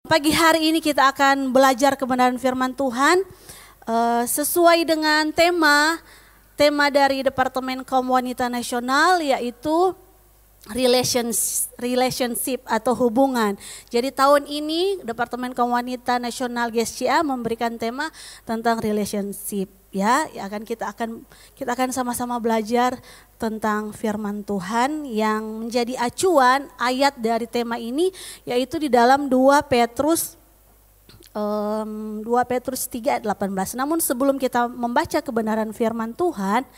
Pagi hari ini kita akan belajar kebenaran firman Tuhan sesuai dengan tema dari Departemen Kaum Wanita Nasional, yaitu relationship atau hubungan. Jadi tahun ini Departemen Kaum Wanita Nasional GSCA memberikan tema tentang relationship. Ya, kita akan sama-sama belajar tentang firman Tuhan yang menjadi acuan ayat dari tema ini, yaitu di dalam 2 Petrus 3 ayat 18. Namun sebelum kita membaca kebenaran firman Tuhan,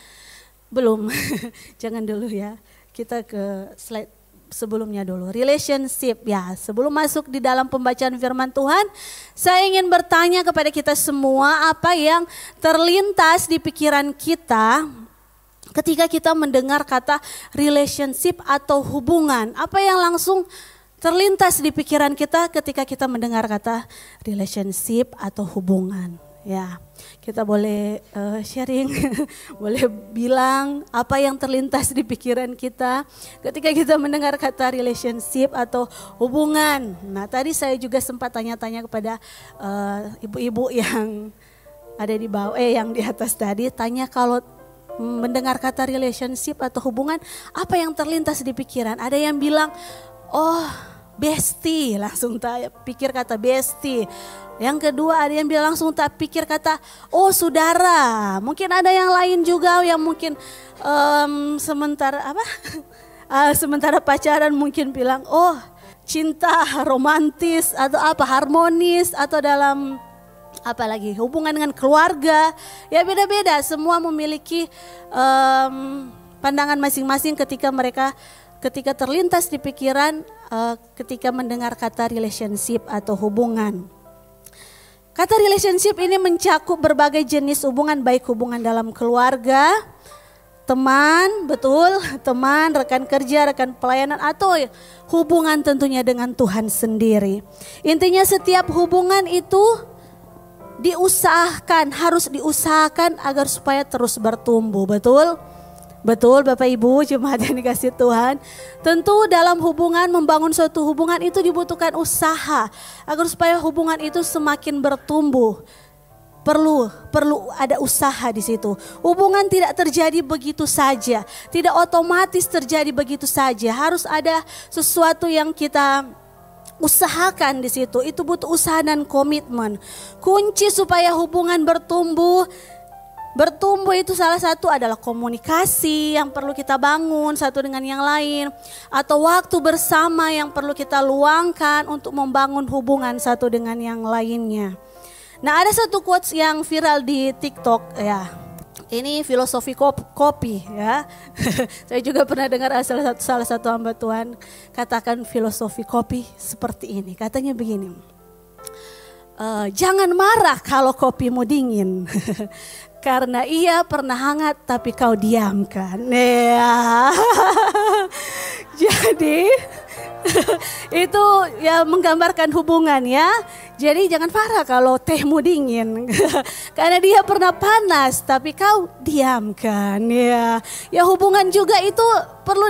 belum, jangan dulu ya. Kita ke slide sebelumnya dulu. Relationship ya. Sebelum masuk di dalam pembacaan firman Tuhan, saya ingin bertanya kepada kita semua, apa yang terlintas di pikiran kita ketika kita mendengar kata relationship atau hubungan? Apa yang langsung terlintas di pikiran kita ketika kita mendengar kata relationship atau hubungan? Ya, kita boleh sharing, boleh bilang apa yang terlintas di pikiran kita ketika kita mendengar kata relationship atau hubungan. Nah, tadi saya juga sempat tanya-tanya kepada ibu-ibu yang ada di bawah, yang di atas tadi, tanya kalau mendengar kata relationship atau hubungan, apa yang terlintas di pikiran? Ada yang bilang, oh bestie, langsung tak pikir kata bestie. Yang kedua ada yang bilang langsung tak pikir kata, oh saudara. Mungkin ada yang lain juga yang mungkin sementara pacaran mungkin bilang, oh cinta romantis atau apa harmonis, atau dalam apa lagi hubungan dengan keluarga. Ya beda-beda, semua memiliki pandangan masing-masing ketika terlintas di pikiran ketika mendengar kata relationship atau hubungan. Kata relationship ini mencakup berbagai jenis hubungan, baik hubungan dalam keluarga, teman, teman, rekan kerja, rekan pelayanan, atau hubungan tentunya dengan Tuhan sendiri. Intinya setiap hubungan itu harus diusahakan agar supaya terus bertumbuh, betul? Betul Bapak Ibu, jemaat yang dikasihi Tuhan. Tentu dalam hubungan, membangun suatu hubungan itu dibutuhkan usaha agar supaya hubungan itu semakin bertumbuh. Perlu ada usaha di situ. Hubungan tidak terjadi begitu saja, tidak otomatis terjadi begitu saja. Harus ada sesuatu yang kita usahakan di situ. Itu butuh usaha dan komitmen. Kunci supaya hubungan bertumbuh itu salah satu adalah komunikasi yang perlu kita bangun satu dengan yang lain, atau waktu bersama yang perlu kita luangkan untuk membangun hubungan satu dengan yang lainnya. Nah, ada satu quotes yang viral di TikTok ya. Ini filosofi kopi ya. Saya juga pernah dengar salah satu hamba Tuhan katakan filosofi kopi seperti ini. Katanya begini. Jangan marah kalau kopimu dingin. Karena ia pernah hangat tapi kau diamkan. Ya. Jadi itu ya menggambarkan hubungan ya. Jadi jangan marah kalau tehmu dingin. Karena dia pernah panas tapi kau diamkan ya. Ya hubungan juga itu perlu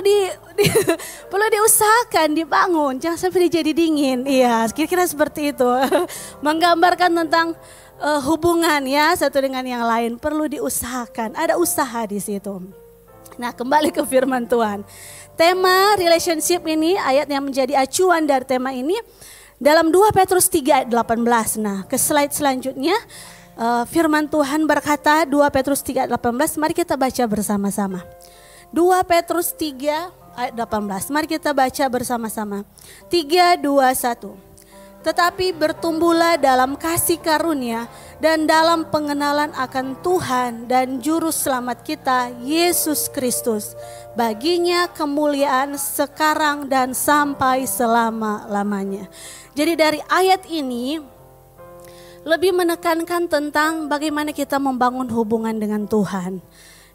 perlu diusahakan, dibangun. Jangan sampai dia jadi dingin. Iya, kira-kira seperti itu. Menggambarkan tentang hubungan ya satu dengan yang lain perlu diusahakan, ada usaha di situ. Nah, kembali ke firman Tuhan. Tema relationship ini, ayat yang menjadi acuan dari tema ini dalam 2 Petrus 3 ayat 18. Nah, ke slide selanjutnya firman Tuhan berkata 2 Petrus 3 ayat 18, mari kita baca bersama-sama. 2 Petrus 3 ayat 18, mari kita baca bersama-sama. 3, 2, 1. Tetapi bertumbuhlah dalam kasih karunia dan dalam pengenalan akan Tuhan dan Juru Selamat kita, Yesus Kristus. Baginya kemuliaan sekarang dan sampai selama-lamanya. Jadi dari ayat ini lebih menekankan tentang bagaimana kita membangun hubungan dengan Tuhan.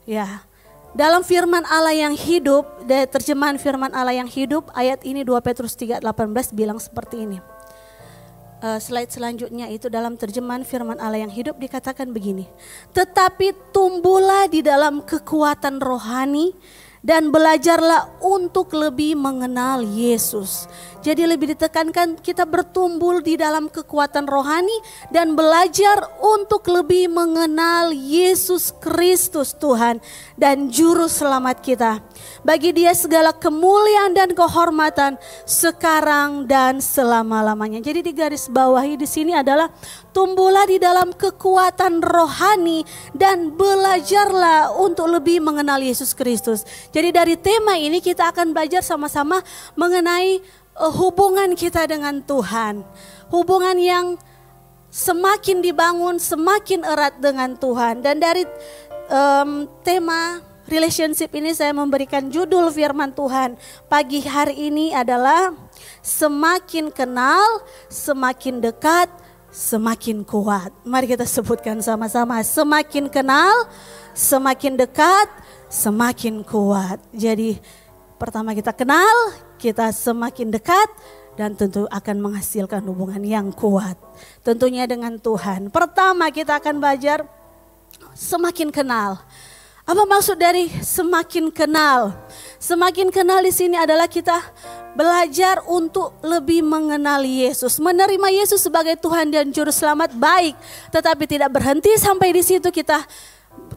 Ya, dalam firman Allah yang hidup, dari terjemahan firman Allah yang hidup, ayat ini 2 Petrus 3 ayat 18 bilang seperti ini. Slide selanjutnya itu dalam terjemahan firman Allah yang hidup dikatakan begini. Tetapi tumbuhlah di dalam kekuatan rohani dan belajarlah untuk lebih mengenal Yesus. Jadi lebih ditekankan kita bertumbuh di dalam kekuatan rohani dan belajar untuk lebih mengenal Yesus Kristus Tuhan dan Juru Selamat kita. Bagi Dia segala kemuliaan dan kehormatan sekarang dan selama-lamanya. Jadi di garis bawahi di sini adalah tumbuhlah di dalam kekuatan rohani dan belajarlah untuk lebih mengenal Yesus Kristus. Jadi dari tema ini kita akan belajar sama-sama mengenai hubungan kita dengan Tuhan. Hubungan yang semakin dibangun, semakin erat dengan Tuhan. Dan dari tema relationship ini saya memberikan judul firman Tuhan pagi hari ini adalah semakin kenal, semakin dekat, semakin kuat. Mari kita sebutkan sama-sama, semakin kenal, semakin dekat, semakin kuat. Jadi pertama kita kenal, kita semakin dekat dan tentu akan menghasilkan hubungan yang kuat. Tentunya dengan Tuhan. Pertama kita akan belajar semakin kenal. Apa maksud dari semakin kenal? Semakin kenal di sini adalah kita belajar untuk lebih mengenal Yesus. Menerima Yesus sebagai Tuhan dan Juru Selamat baik. Tetapi tidak berhenti sampai di situ, kita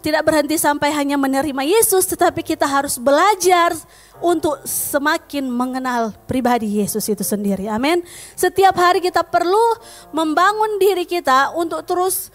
tidak berhenti sampai hanya menerima Yesus, tetapi kita harus belajar untuk semakin mengenal pribadi Yesus itu sendiri. Amin. Setiap hari kita perlu membangun diri kita untuk terus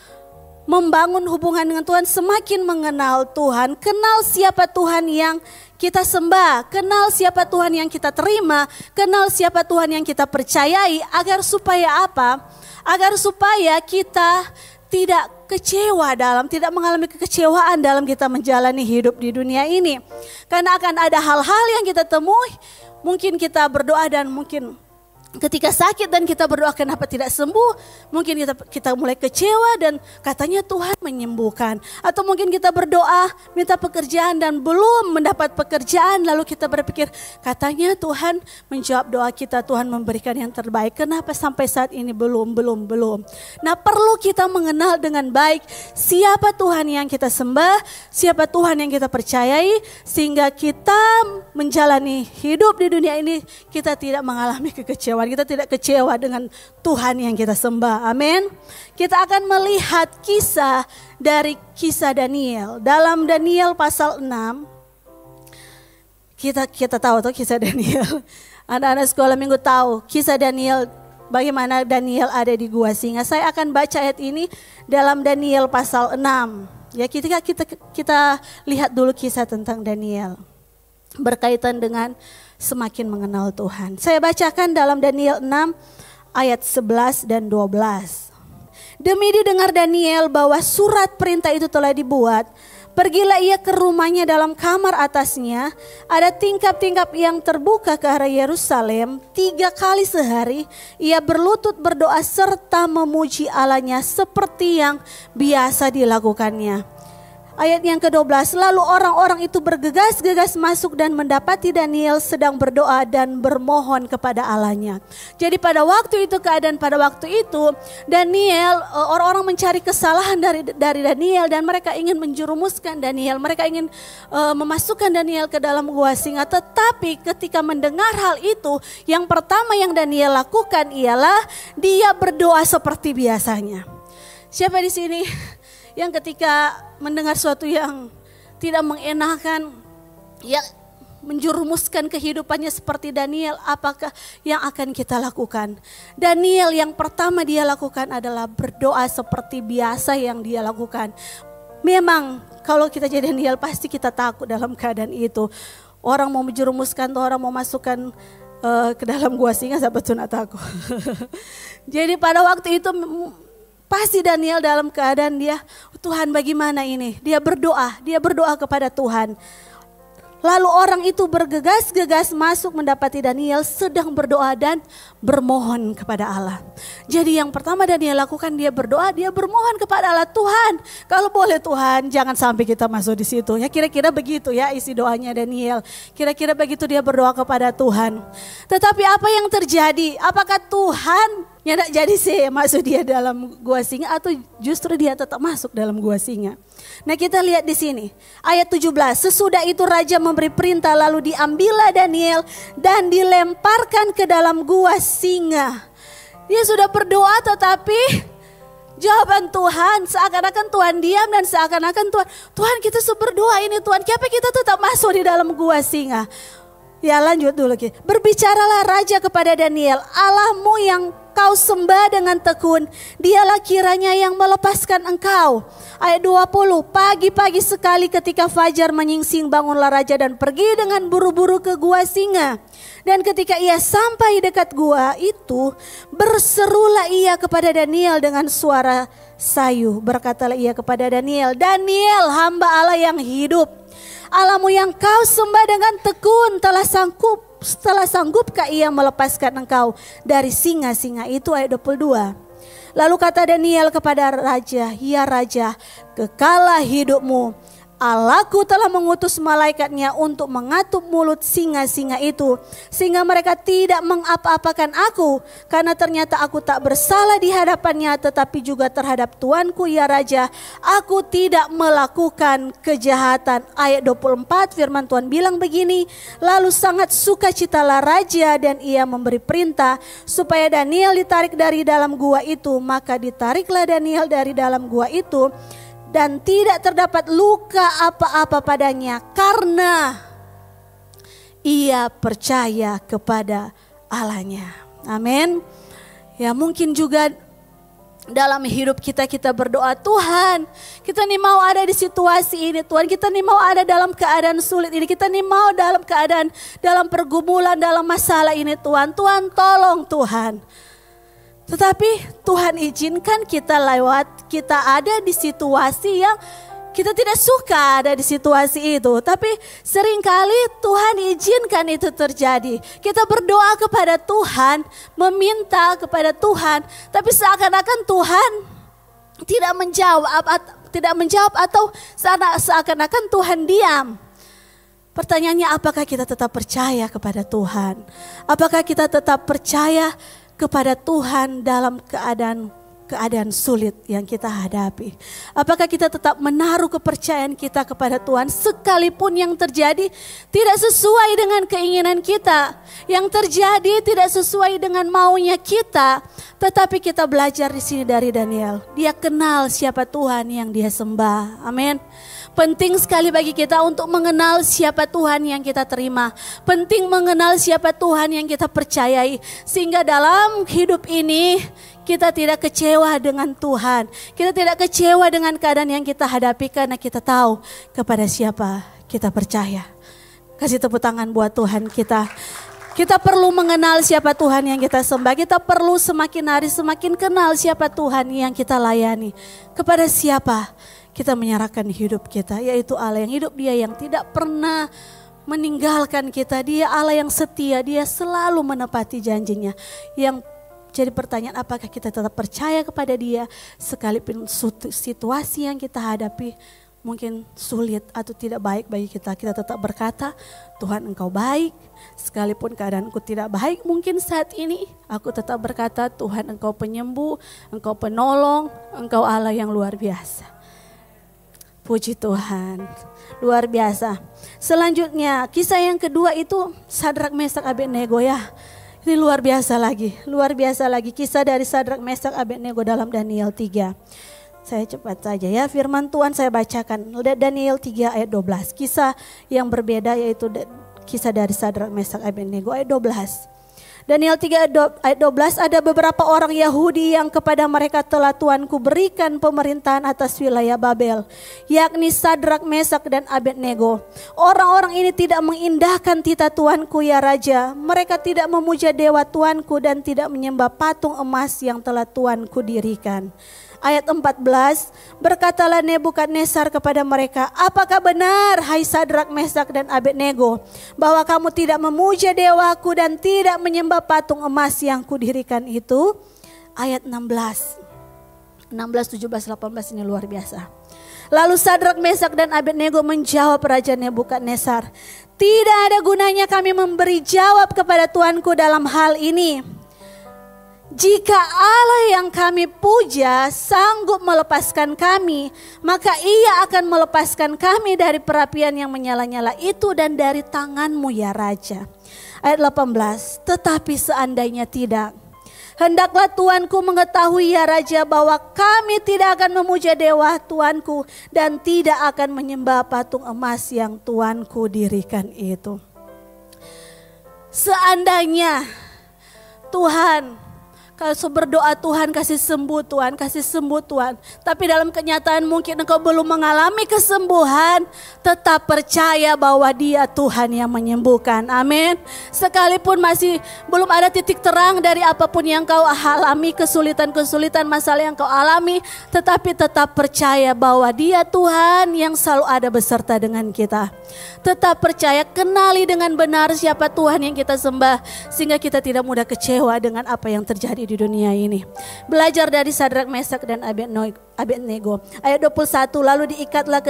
membangun hubungan dengan Tuhan, semakin mengenal Tuhan, kenal siapa Tuhan yang kita sembah, kenal siapa Tuhan yang kita terima, kenal siapa Tuhan yang kita percayai, agar supaya apa? Agar supaya kita tidak kecewa tidak mengalami kekecewaan dalam kita menjalani hidup di dunia ini. Karena akan ada hal-hal yang kita temui, mungkin kita berdoa dan mungkin ketika sakit dan kita berdoa kenapa tidak sembuh, mungkin kita mulai kecewa dan katanya Tuhan menyembuhkan. Atau mungkin kita berdoa minta pekerjaan dan belum mendapat pekerjaan, lalu kita berpikir katanya Tuhan menjawab doa kita, Tuhan memberikan yang terbaik. Kenapa sampai saat ini belum. Nah, perlu kita mengenal dengan baik siapa Tuhan yang kita sembah, siapa Tuhan yang kita percayai, sehingga kita menjalani hidup di dunia ini kita tidak mengalami kekecewaan. Kita tidak kecewa dengan Tuhan yang kita sembah. Amin. Kita akan melihat kisah dari kisah Daniel. Dalam Daniel pasal 6. Kita tahu tuh kisah Daniel. Anak-anak sekolah minggu tahu kisah Daniel, bagaimana Daniel ada di gua singa. Saya akan baca ayat ini dalam Daniel pasal 6. Ya, kita lihat dulu kisah tentang Daniel berkaitan dengan semakin mengenal Tuhan. Saya bacakan dalam Daniel 6 ayat 11 dan 12. Demi didengar Daniel bahwa surat perintah itu telah dibuat, pergilah ia ke rumahnya. Dalam kamar atasnya ada tingkap-tingkap yang terbuka ke arah Yerusalem. 3 kali sehari ia berlutut berdoa serta memuji Allahnya seperti yang biasa dilakukannya. Ayat yang ke-12, lalu orang-orang itu bergegas-gegas masuk dan mendapati Daniel sedang berdoa dan bermohon kepada Allahnya. Jadi pada waktu itu, keadaan pada waktu itu, Daniel, orang-orang mencari kesalahan dari Daniel dan mereka ingin menjerumuskan Daniel. Mereka ingin memasukkan Daniel ke dalam gua singa. Tetapi ketika mendengar hal itu, yang pertama yang Daniel lakukan ialah dia berdoa seperti biasanya. Siapa di sini yang ketika mendengar sesuatu yang tidak mengenakan, yang menjerumuskan kehidupannya seperti Daniel, apakah yang akan kita lakukan? Daniel yang pertama dia lakukan adalah berdoa seperti biasa yang dia lakukan. Memang kalau kita jadi Daniel pasti kita takut dalam keadaan itu. Orang mau menjerumuskan, orang mau masukkan ke dalam gua singa, sahabat sunat aku. Jadi pada waktu itu pasti Daniel dalam keadaan dia, Tuhan bagaimana ini? Dia berdoa kepada Tuhan. Lalu orang itu bergegas-gegas masuk mendapati Daniel sedang berdoa dan bermohon kepada Allah. Jadi yang pertama Daniel lakukan, dia berdoa, dia bermohon kepada Allah. Tuhan, kalau boleh Tuhan, jangan sampai kita masuk di situ. Ya kira-kira begitu ya isi doanya Daniel. Kira-kira begitu dia berdoa kepada Tuhan. Tetapi apa yang terjadi? Apakah Tuhan Ya enggak jadi sih masuk dia dalam gua singa atau justru dia tetap masuk dalam gua singa. Nah kita lihat di sini ayat 17. Sesudah itu raja memberi perintah lalu diambillah Daniel dan dilemparkan ke dalam gua singa. Dia sudah berdoa tetapi jawaban Tuhan seakan-akan Tuhan diam dan seakan-akan Tuhan kita berdoa ini Tuhan. Kenapa kita tetap masuk di dalam gua singa? Ya lanjut dulu. Berbicaralah raja kepada Daniel, Allahmu yang kau sembah dengan tekun, dialah kiranya yang melepaskan engkau. Ayat 20, pagi-pagi sekali ketika fajar menyingsing bangunlah raja dan pergi dengan buru-buru ke gua singa. Dan ketika ia sampai dekat gua itu, berserulah ia kepada Daniel dengan suara sayu. Berkatalah ia kepada Daniel, Daniel hamba Allah yang hidup, Allahmu yang kau sembah dengan tekun telah sanggupkah ia melepaskan engkau dari singa-singa itu? Ayat 22. Lalu kata Daniel kepada raja, ya raja, kekalah hidupmu. Allahku telah mengutus malaikatnya untuk mengatup mulut singa-singa itu, sehingga mereka tidak mengapa-apakan aku, karena ternyata aku tak bersalah di hadapannya, tetapi juga terhadap tuanku ya raja, aku tidak melakukan kejahatan. Ayat 24 firman Tuhan bilang begini, lalu sangat sukacitalah raja dan ia memberi perintah supaya Daniel ditarik dari dalam gua itu, maka ditariklah Daniel dari dalam gua itu. Dan tidak terdapat luka apa-apa padanya karena ia percaya kepada Allahnya. Amin. Ya mungkin juga dalam hidup kita berdoa, Tuhan kita nih mau ada di situasi ini Tuhan. Kita nih mau ada dalam keadaan sulit ini. Kita nih mau dalam keadaan, dalam pergumulan, dalam masalah ini Tuhan. Tuhan tolong Tuhan. Tetapi Tuhan izinkan kita ada di situasi yang kita tidak suka ada di situasi itu. Tapi seringkali Tuhan izinkan itu terjadi. Kita berdoa kepada Tuhan, meminta kepada Tuhan. Tapi seakan-akan Tuhan tidak menjawab atau seakan-akan Tuhan diam. Pertanyaannya, apakah kita tetap percaya kepada Tuhan? Apakah kita tetap percaya kepada Tuhan dalam keadaan sulit yang kita hadapi? Apakah kita tetap menaruh kepercayaan kita kepada Tuhan sekalipun yang terjadi tidak sesuai dengan keinginan kita, yang terjadi tidak sesuai dengan maunya kita, tetapi kita belajar di sini dari Daniel. Dia kenal siapa Tuhan yang dia sembah. Amin. Penting sekali bagi kita untuk mengenal siapa Tuhan yang kita terima. Penting mengenal siapa Tuhan yang kita percayai. Sehingga dalam hidup ini kita tidak kecewa dengan Tuhan. Kita tidak kecewa dengan keadaan yang kita hadapi karena kita tahu kepada siapa kita percaya. Kasih tepuk tangan buat Tuhan kita. Kita perlu mengenal siapa Tuhan yang kita sembah. Kita perlu semakin hari semakin kenal siapa Tuhan yang kita layani. Kepada siapa kita menyerahkan hidup kita, yaitu Allah yang hidup, dia yang tidak pernah meninggalkan kita. Dia Allah yang setia, dia selalu menepati janjinya. Yang jadi pertanyaan, apakah kita tetap percaya kepada dia sekalipun situasi yang kita hadapi mungkin sulit atau tidak baik bagi kita. Kita tetap berkata, Tuhan engkau baik, sekalipun keadaanku tidak baik mungkin saat ini, aku tetap berkata, Tuhan engkau penyembuh, engkau penolong, engkau Allah yang luar biasa. Puji Tuhan, luar biasa. Selanjutnya kisah yang kedua itu Sadrak Mesak Abednego ya. Ini luar biasa lagi kisah dari Sadrak Mesak Abednego dalam Daniel 3. Saya cepat saja ya, firman Tuhan saya bacakan. Daniel 3 ayat 12, kisah yang berbeda yaitu kisah dari Sadrak Mesak Abednego ayat 12. Daniel 3 ayat 12, ada beberapa orang Yahudi yang kepada mereka telah Tuanku berikan pemerintahan atas wilayah Babel, yakni Sadrak, Mesak dan Abednego. Orang-orang ini tidak mengindahkan titah Tuanku ya Raja. Mereka tidak memuja dewa Tuanku dan tidak menyembah patung emas yang telah Tuanku dirikan. Ayat 14, berkatalah Nebukadnezar kepada mereka, apakah benar hai Sadrak, Mesak dan Abednego bahwa kamu tidak memuja dewaku dan tidak menyembah patung emas yang kudirikan itu? Ayat 16, 17, 18 ini luar biasa. Lalu Sadrak, Mesak dan Abednego menjawab Raja Nebukadnezar, tidak ada gunanya kami memberi jawab kepada Tuanku dalam hal ini. Jika Allah yang kami puja sanggup melepaskan kami, maka Ia akan melepaskan kami dari perapian yang menyala-nyala itu dan dari tangan-Mu ya Raja. Ayat 18, tetapi seandainya tidak, hendaklah Tuanku mengetahui ya Raja bahwa kami tidak akan memuja dewa Tuanku dan tidak akan menyembah patung emas yang Tuanku dirikan itu. Seandainya Tuhan, kalau berdoa Tuhan kasih sembuh Tuhan, kasih sembuh Tuhan. Tapi dalam kenyataan mungkin engkau belum mengalami kesembuhan. Tetap percaya bahwa Dia Tuhan yang menyembuhkan. Amin. Sekalipun masih belum ada titik terang dari apapun yang kau alami, kesulitan-kesulitan masalah yang kau alami. Tetapi tetap percaya bahwa Dia Tuhan yang selalu ada beserta dengan kita. Tetap percaya, kenali dengan benar siapa Tuhan yang kita sembah. Sehingga kita tidak mudah kecewa dengan apa yang terjadi di dunia ini. Belajar dari Sadrak, Mesak dan Abednego. Ayat 21, lalu diikatlah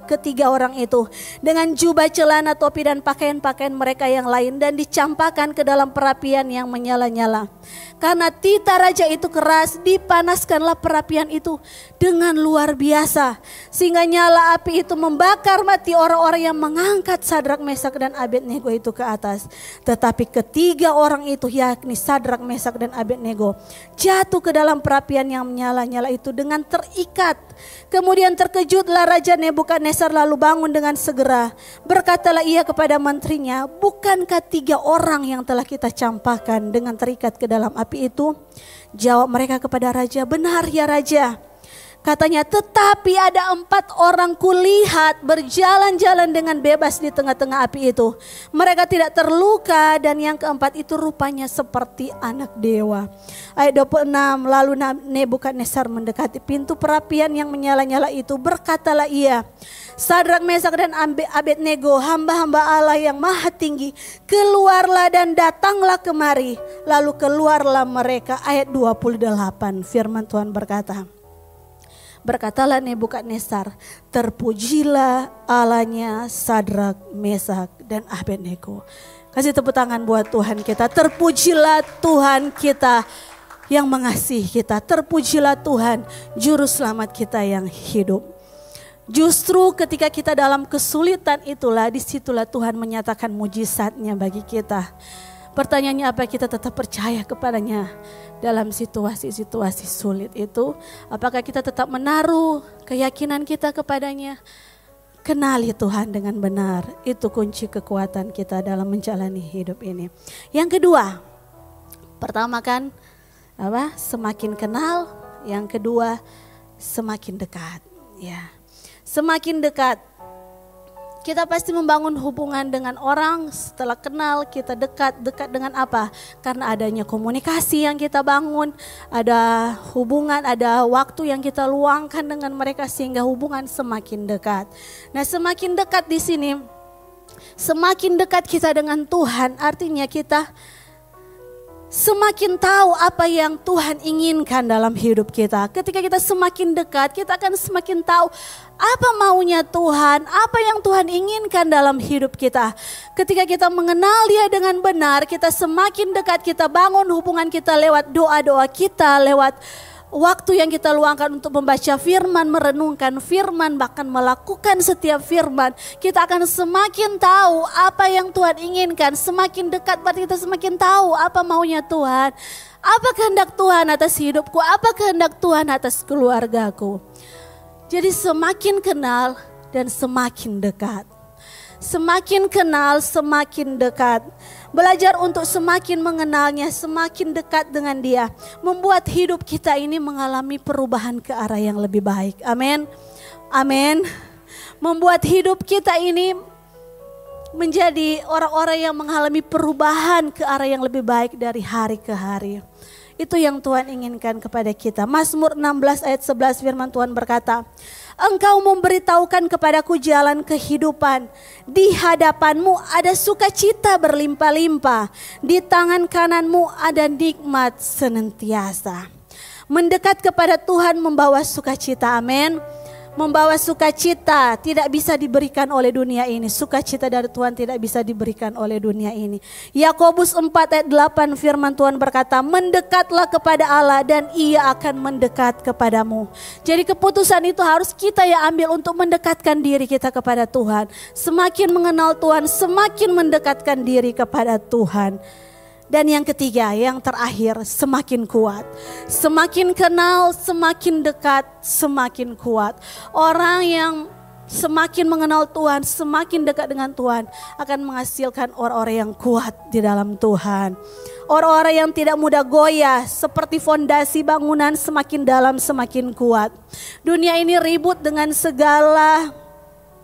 ketiga orang itu dengan jubah, celana, topi dan pakaian-pakaian mereka yang lain dan dicampakkan ke dalam perapian yang menyala-nyala. Karena tita raja itu keras, dipanaskanlah perapian itu dengan luar biasa. Sehingga nyala api itu membakar mati orang-orang yang mengangkat Sadrak, Mesak dan Abednego itu ke atas. Tetapi ketiga orang itu, yakni Sadrak, Mesak dan Abednego, jatuh ke dalam perapian yang menyala-nyala itu dengan terikat. Kemudian terkejutlah Raja Nebukadnezar lalu bangun dengan segera. Berkatalah ia kepada menterinya, bukankah tiga orang yang telah kita campakkan dengan terikat ke dalam api itu? Jawab mereka kepada Raja, benar ya Raja. Katanya, tetapi ada 4 orang kulihat berjalan-jalan dengan bebas di tengah-tengah api itu. Mereka tidak terluka dan yang keempat itu rupanya seperti anak dewa. Ayat 26, lalu Nebukadnezar mendekati pintu perapian yang menyala-nyala itu. Berkatalah ia, Sadrak, Mesak dan Abednego, hamba-hamba Allah yang maha tinggi, keluarlah dan datanglah kemari. Lalu keluarlah mereka. Ayat 28, firman Tuhan berkata, berkatalah Nebukadnezar, terpujilah Allahnya Sadrak, Mesak dan Abednego. Kasih tepuk tangan buat Tuhan kita. Terpujilah Tuhan kita yang mengasihi kita. Terpujilah Tuhan juru selamat kita yang hidup. Justru ketika kita dalam kesulitan itulah, disitulah Tuhan menyatakan mujizatnya bagi kita. Pertanyaannya, apa kita tetap percaya kepadanya dalam situasi-situasi sulit itu? Apakah kita tetap menaruh keyakinan kita kepadanya? Kenali Tuhan dengan benar, itu kunci kekuatan kita dalam menjalani hidup ini. Yang kedua, pertama kan semakin kenal, yang kedua semakin dekat. Ya, semakin dekat. Kita pasti membangun hubungan dengan orang setelah kenal, kita dekat dengan apa? Karena adanya komunikasi yang kita bangun, ada hubungan, ada waktu yang kita luangkan dengan mereka sehingga hubungan semakin dekat. Nah, semakin dekat di sini, semakin dekat kita dengan Tuhan, artinya kita semakin tahu apa yang Tuhan inginkan dalam hidup kita. Ketika kita semakin dekat, kita akan semakin tahu apa maunya Tuhan, apa yang Tuhan inginkan dalam hidup kita. Ketika kita mengenal Dia dengan benar, kita semakin dekat, kita bangun hubungan kita lewat doa-doa kita, lewat waktu yang kita luangkan untuk membaca firman, merenungkan firman, bahkan melakukan setiap firman. Kita akan semakin tahu apa yang Tuhan inginkan. Semakin dekat berarti kita semakin tahu apa maunya Tuhan. Apa kehendak Tuhan atas hidupku, apa kehendak Tuhan atas keluargaku. Jadi semakin kenal dan semakin dekat. Semakin kenal, semakin dekat. Belajar untuk semakin mengenalnya, semakin dekat dengan Dia. Membuat hidup kita ini mengalami perubahan ke arah yang lebih baik. Amin. Amin. Membuat hidup kita ini menjadi orang-orang yang mengalami perubahan ke arah yang lebih baik dari hari ke hari. Itu yang Tuhan inginkan kepada kita. Mazmur 16 ayat 11 firman Tuhan berkata, Engkau memberitahukan kepadaku jalan kehidupan. Di hadapanmu ada sukacita berlimpah-limpah. Di tangan kananmu ada nikmat senantiasa. Mendekat kepada Tuhan membawa sukacita, amin. membawa sukacita tidak bisa diberikan oleh dunia ini. Sukacita dari Tuhan tidak bisa diberikan oleh dunia ini. Yakobus 4 ayat 8 firman Tuhan berkata, mendekatlah kepada Allah dan Ia akan mendekat kepadamu. Jadi keputusan itu harus kita yang ambil untuk mendekatkan diri kita kepada Tuhan. Semakin mengenal Tuhan, semakin mendekatkan diri kepada Tuhan. Dan yang ketiga, yang terakhir, semakin kuat. Semakin kenal, semakin dekat, semakin kuat. Orang yang semakin mengenal Tuhan, semakin dekat dengan Tuhan, akan menghasilkan orang-orang yang kuat di dalam Tuhan. Orang-orang yang tidak mudah goyah, seperti fondasi bangunan semakin dalam semakin kuat. Dunia ini ribut dengan segala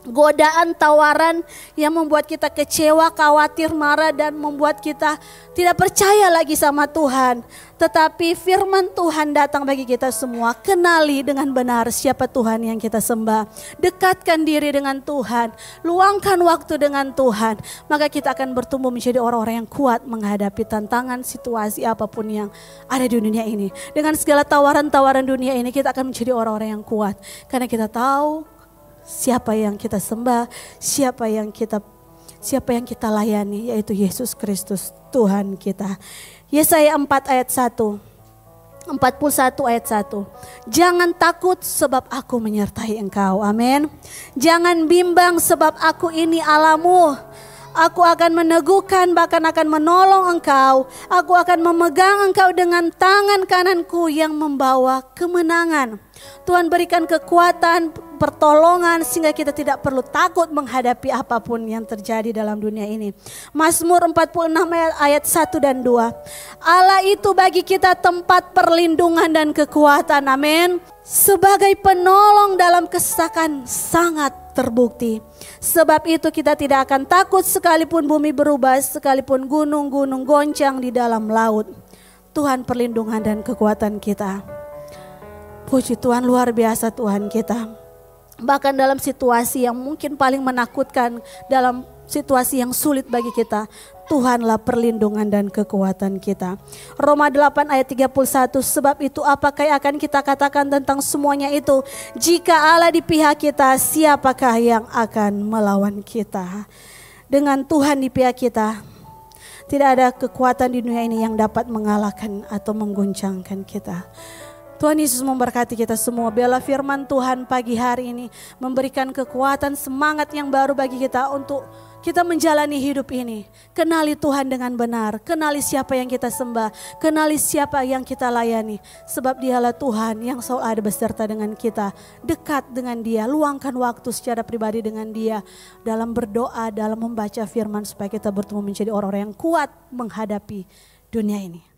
godaan, tawaran yang membuat kita kecewa, khawatir, marah dan membuat kita tidak percaya lagi sama Tuhan. Tetapi firman Tuhan datang bagi kita semua. Kenali dengan benar siapa Tuhan yang kita sembah. Dekatkan diri dengan Tuhan. Luangkan waktu dengan Tuhan. Maka kita akan bertumbuh menjadi orang-orang yang kuat menghadapi tantangan situasi apapun yang ada di dunia ini. Dengan segala tawaran-tawaran dunia ini kita akan menjadi orang-orang yang kuat. Karena kita tahu siapa yang kita sembah, siapa yang kita layani, yaitu Yesus Kristus Tuhan kita. Yesaya 4 ayat 1, 41 ayat 1. Jangan takut sebab aku menyertai engkau. Amin. Jangan bimbang sebab aku ini Allahmu. Aku akan meneguhkan, bahkan akan menolong engkau. Aku akan memegang engkau dengan tangan kananku yang membawa kemenangan. Tuhan berikan kekuatan, pertolongan sehingga kita tidak perlu takut menghadapi apapun yang terjadi dalam dunia ini. Mazmur 46 ayat 1 dan 2. Allah itu bagi kita tempat perlindungan dan kekuatan. Amin. Sebagai penolong dalam kesesakan sangat terbukti. Sebab itu kita tidak akan takut sekalipun bumi berubah, sekalipun gunung-gunung goncang di dalam laut. Tuhan perlindungan dan kekuatan kita. Puji Tuhan, luar biasa Tuhan kita. Bahkan dalam situasi yang mungkin paling menakutkan, dalam situasi yang sulit bagi kita, Tuhanlah perlindungan dan kekuatan kita. Roma 8 ayat 31, sebab itu apakah yang akan kita katakan tentang semuanya itu? Jika Allah di pihak kita, siapakah yang akan melawan kita? Dengan Tuhan di pihak kita, tidak ada kekuatan di dunia ini yang dapat mengalahkan atau mengguncangkan kita. Tuhan Yesus memberkati kita semua. Biarlah firman Tuhan pagi hari ini memberikan kekuatan, semangat yang baru bagi kita untuk kita menjalani hidup ini. Kenali Tuhan dengan benar. Kenali siapa yang kita sembah. Kenali siapa yang kita layani. Sebab Dialah Tuhan yang selalu ada beserta dengan kita. Dekat dengan Dia. Luangkan waktu secara pribadi dengan Dia. Dalam berdoa, dalam membaca firman supaya kita bertemu menjadi orang-orang yang kuat menghadapi dunia ini.